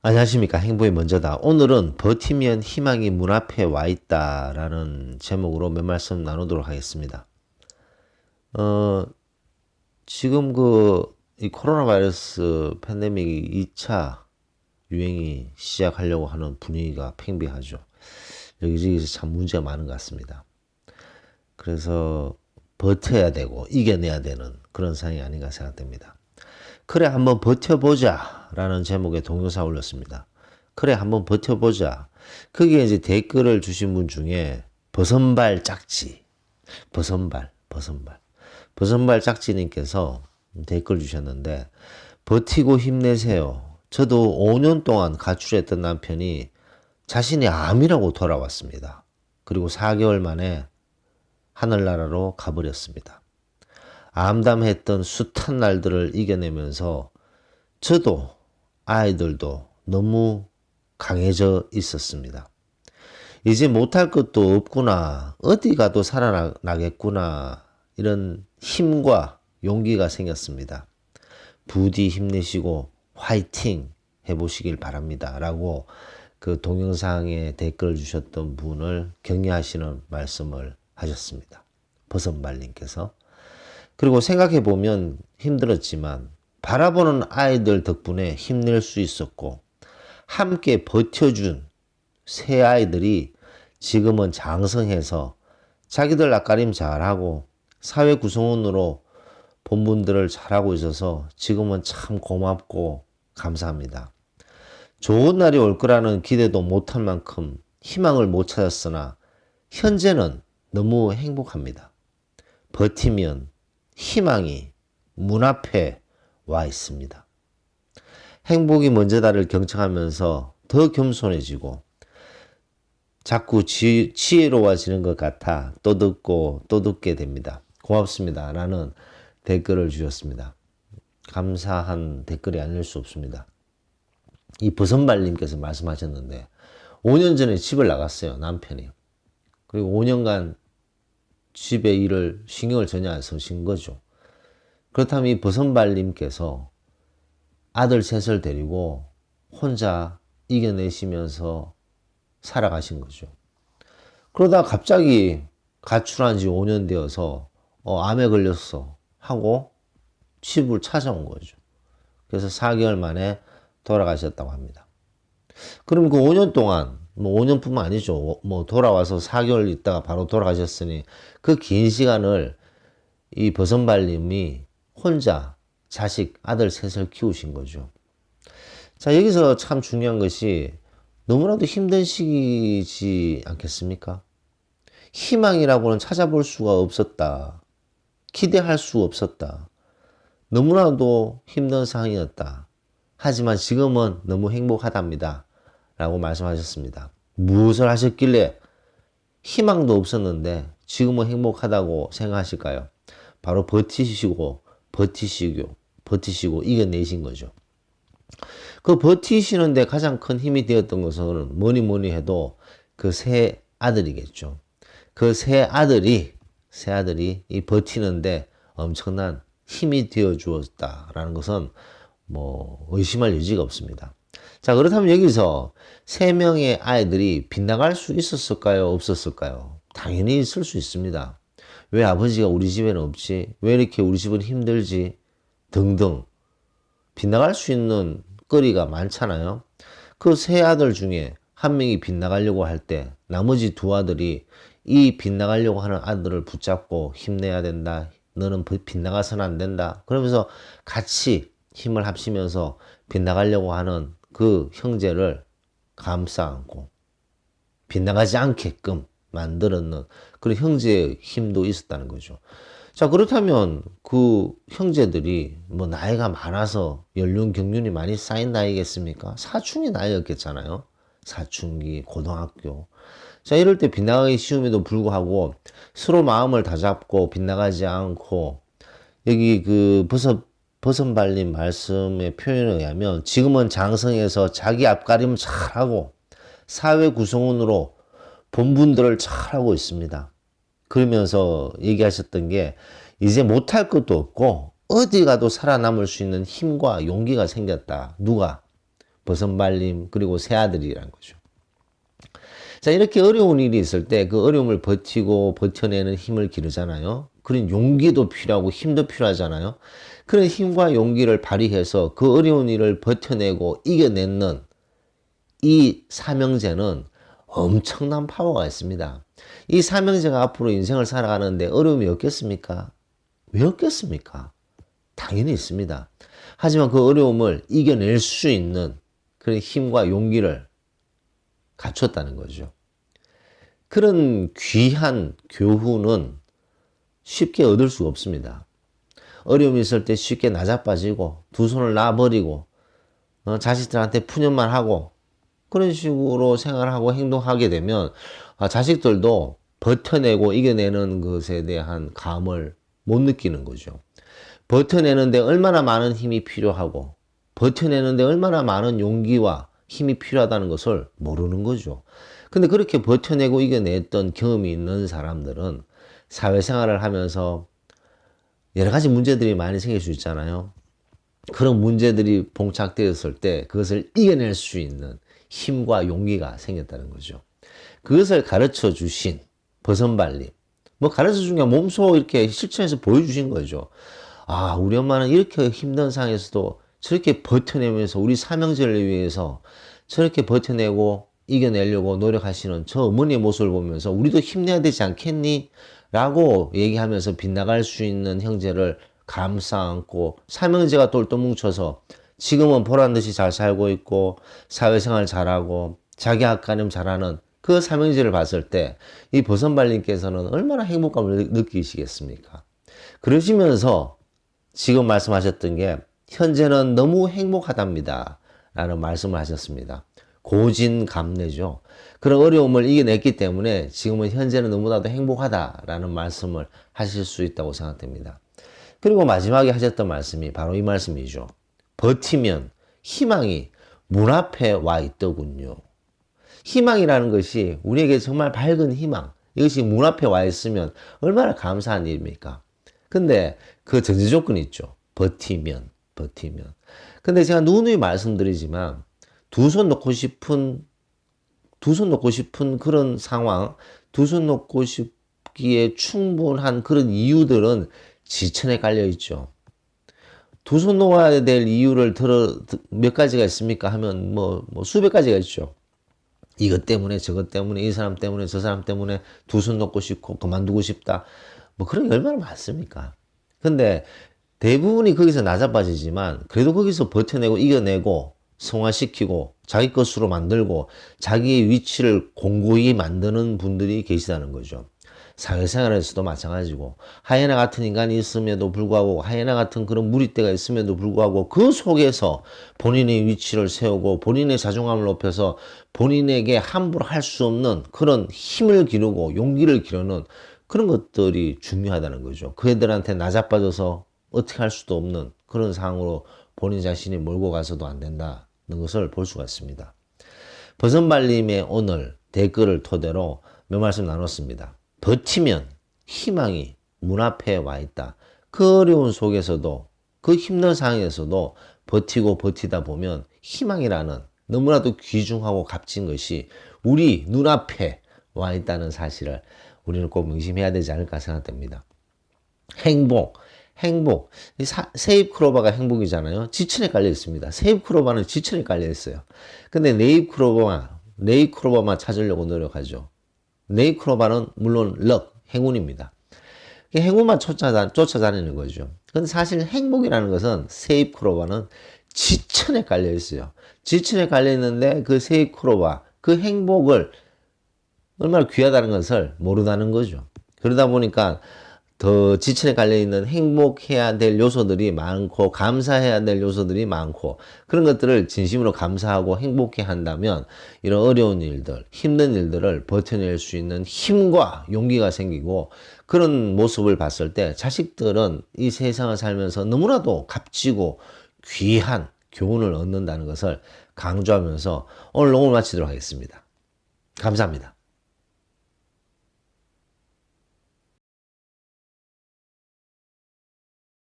안녕하십니까. 행복이 먼저다. 오늘은 버티면 희망이 문 앞에 와 있다 라는 제목으로 몇 말씀 나누도록 하겠습니다. 어, 지금 이 코로나 바이러스 팬데믹이 2차 유행이 시작하려고 하는 분위기가 팽배하죠. 여기저기서 참 문제가 많은 것 같습니다. 그래서 버텨야 되고 이겨내야 되는 그런 상황이 아닌가 생각됩니다. 그래 한번 버텨보자 라는 제목의 동영상 올렸습니다. 그래 한번 버텨보자. 거기에 이제 댓글을 주신 분 중에 버선발 짝지 버선발 짝지님께서 댓글 주셨는데 버티고 힘내세요. 저도 5년 동안 가출했던 남편이 자신이 암이라고 돌아왔습니다. 그리고 4개월 만에 하늘나라로 가버렸습니다. 암담했던 숱한 날들을 이겨내면서 저도 아이들도 너무 강해져 있었습니다. 이제 못할 것도 없구나. 어디 가도 살아나겠구나. 이런 힘과 용기가 생겼습니다. 부디 힘내시고 화이팅 해보시길 바랍니다. 라고 그 동영상에 댓글 주셨던 분을 격려하시는 말씀을 하셨습니다. 버선발님께서. 그리고 생각해보면 힘들었지만 바라보는 아이들 덕분에 힘낼 수 있었고 함께 버텨준 새 아이들이 지금은 장성해서 자기들 낯가림 잘하고 사회 구성원으로 본분들을 잘하고 있어서 지금은 참 고맙고 감사합니다. 좋은 날이 올 거라는 기대도 못할 만큼 희망을 못 찾았으나 현재는 너무 행복합니다. 버티면 희망이 문 앞에 와 있습니다. 행복이 먼저다를 경청하면서 더 겸손해지고 자꾸 지혜로워지는 것 같아 또 듣고 또 듣게 됩니다. 고맙습니다. 라는 댓글을 주셨습니다. 감사한 댓글이 아닐 수 없습니다. 이 버선발님께서 말씀하셨는데 5년 전에 집을 나갔어요. 남편이. 그리고 5년간 집에 일을 신경을 전혀 안 쓰신 거죠. 그렇다면 이 버선발님께서 아들 셋을 데리고 혼자 이겨내시면서 살아가신 거죠. 그러다 갑자기 가출한 지 5년 되어서 암에 걸렸어 하고 집을 찾아온 거죠. 그래서 4개월 만에 돌아가셨다고 합니다. 그럼 그 5년 동안 뭐 5년뿐만 아니죠. 뭐 돌아와서 4개월 있다가 바로 돌아가셨으니 그 긴 시간을 이 버선발님이 혼자 자식 아들 셋을 키우신 거죠. 자, 여기서 참 중요한 것이 너무나도 힘든 시기지 않겠습니까? 희망이라고는 찾아볼 수가 없었다. 기대할 수 없었다. 너무나도 힘든 상황이었다. 하지만 지금은 너무 행복하답니다. 라고 말씀하셨습니다. 무엇을 하셨길래 희망도 없었는데 지금은 행복하다고 생각하실까요? 바로 버티시고 이겨내신 거죠. 그 버티시는데 가장 큰 힘이 되었던 것은 뭐니 해도 그 세 아들이겠죠. 그 세 아들이 이 버티는데 엄청난 힘이 되어 주었다라는 것은 뭐 의심할 여지가 없습니다. 자, 그렇다면 여기서 세 명의 아이들이 빗나갈 수 있었을까요? 없었을까요? 당연히 있을 수 있습니다. 왜 아버지가 우리 집에는 없지? 왜 이렇게 우리 집은 힘들지? 등등 빗나갈 수 있는 거리가 많잖아요. 그 세 아들 중에 한 명이 빗나가려고 할 때 나머지 두 아들이 이 빗나가려고 하는 아들을 붙잡고 힘내야 된다. 너는 빗나가서는 안 된다. 그러면서 같이 힘을 합치면서 빗나가려고 하는 그 형제를 감싸 안고 빗나가지 않게끔 만들었는 그런 형제의 힘도 있었다는 거죠. 자, 그렇다면 그 형제들이 뭐 나이가 많아서 연륜 경륜이 많이 쌓인 나이겠습니까? 사춘기 나이였겠잖아요. 사춘기, 고등학교. 자, 이럴 때 빗나가기 쉬움에도 불구하고 서로 마음을 다잡고 빗나가지 않고 여기 그 버선발님 말씀의 표현에 의하면 지금은 장성해서 자기 앞가림 잘하고 사회 구성원으로 본분들을 잘하고 있습니다. 그러면서 얘기하셨던 게 이제 못할 것도 없고 어디 가도 살아남을 수 있는 힘과 용기가 생겼다. 누가? 버선발림, 그리고 새아들이라는 거죠. 자, 이렇게 어려운 일이 있을 때 그 어려움을 버티고 버텨내는 힘을 기르잖아요. 그런 용기도 필요하고 힘도 필요하잖아요. 그런 힘과 용기를 발휘해서 그 어려운 일을 버텨내고 이겨내는 이 삼형제는 엄청난 파워가 있습니다. 이 삼형제가 앞으로 인생을 살아가는데 어려움이 없겠습니까? 왜 없겠습니까? 당연히 있습니다. 하지만 그 어려움을 이겨낼 수 있는 그런 힘과 용기를 갖췄다는 거죠. 그런 귀한 교훈은 쉽게 얻을 수가 없습니다. 어려움이 있을 때 쉽게 나자빠지고 두 손을 놔버리고 자식들한테 푸념만 하고 그런 식으로 생활하고 행동하게 되면 자식들도 버텨내고 이겨내는 것에 대한 감을 못 느끼는 거죠. 버텨내는데 얼마나 많은 힘이 필요하고 버텨내는데 얼마나 많은 용기와 힘이 필요하다는 것을 모르는 거죠. 근데 그렇게 버텨내고 이겨냈던 경험이 있는 사람들은 사회생활을 하면서 여러 가지 문제들이 많이 생길 수 있잖아요. 그런 문제들이 봉착되었을 때 그것을 이겨낼 수 있는 힘과 용기가 생겼다는 거죠. 그것을 가르쳐 주신 버선발림. 뭐 가르쳐 준 게 몸소 이렇게 실천해서 보여주신 거죠. 아, 우리 엄마는 이렇게 힘든 상황에서도 저렇게 버텨내면서 우리 삼형제를 위해서 저렇게 버텨내고 이겨내려고 노력하시는 저 어머니의 모습을 보면서 우리도 힘내야 되지 않겠니? 라고 얘기하면서 빗나갈 수 있는 형제를 감싸 안고 삼형제가 똘똘 뭉쳐서 지금은 보란듯이 잘 살고 있고 사회생활 잘하고 자기 학가림 잘하는 그 삼형제를 봤을 때 이 버선발님께서는 얼마나 행복감을 느끼시겠습니까? 그러시면서 지금 말씀하셨던 게 현재는 너무 행복하답니다 라는 말씀을 하셨습니다. 고진감래죠. 그런 어려움을 이겨냈기 때문에 지금은 현재는 너무나도 행복하다라는 말씀을 하실 수 있다고 생각됩니다. 그리고 마지막에 하셨던 말씀이 바로 이 말씀이죠. 버티면 희망이 문 앞에 와 있더군요. 희망이라는 것이 우리에게 정말 밝은 희망, 이것이 문 앞에 와 있으면 얼마나 감사한 일입니까? 근데 그 전제 조건이 있죠. 버티면. 근데 제가 누누이 말씀드리지만 두 손 놓고 싶은 그런 상황, 두 손 놓고 싶기에 충분한 그런 이유들은 지천에 깔려 있죠. 두 손 놓아야 될 이유를 몇 가지가 있습니까? 하면 뭐 수백 가지가 있죠. 이것 때문에 저것 때문에 이 사람 때문에 저 사람 때문에 두 손 놓고 싶고 그만두고 싶다. 뭐 그런 게 얼마나 많습니까? 근데 대부분이 거기서 낮아빠지지만 그래도 거기서 버텨내고 이겨내고 성화시키고 자기 것으로 만들고 자기의 위치를 공고히 만드는 분들이 계시다는 거죠. 사회생활에서도 마찬가지고 하이에나 같은 인간이 있음에도 불구하고 하이에나 같은 그런 무리떼가 있음에도 불구하고 그 속에서 본인의 위치를 세우고 본인의 자존감을 높여서 본인에게 함부로 할 수 없는 그런 힘을 기르고 용기를 기르는 그런 것들이 중요하다는 거죠. 그 애들한테 낮아빠져서 어떻게 할 수도 없는 그런 상황으로 본인 자신이 몰고 가서도 안 된다는 것을 볼 수가 있습니다. 버선발님의 오늘 댓글을 토대로 몇 말씀 나눴습니다. 버티면 희망이 문 앞에 와 있다. 그 어려운 속에서도 그 힘든 상황에서도 버티고 버티다 보면 희망이라는 너무나도 귀중하고 값진 것이 우리 눈앞에 와 있다는 사실을 우리는 꼭 명심해야 되지 않을까 생각됩니다. 행복. 세잎 크로바가 행복이잖아요. 지천에 깔려 있습니다. 세잎 크로바는 지천에 깔려 있어요. 근데 네잎 크로바만 찾으려고 노력하죠. 네잎 크로바는 물론 행운입니다. 행운만 쫓아다니는 거죠. 근데 사실 행복이라는 것은 세잎 크로바는 지천에 깔려 있어요. 지천에 깔려 있는데 그 세잎 크로바, 그 행복을 얼마나 귀하다는 것을 모른다는 거죠. 그러다 보니까 더 지천에 깔려있는 행복해야 될 요소들이 많고 감사해야 될 요소들이 많고 그런 것들을 진심으로 감사하고 행복해 한다면 이런 어려운 일들, 힘든 일들을 버텨낼 수 있는 힘과 용기가 생기고 그런 모습을 봤을 때 자식들은 이 세상을 살면서 너무나도 값지고 귀한 교훈을 얻는다는 것을 강조하면서 오늘 녹음을 마치도록 하겠습니다. 감사합니다.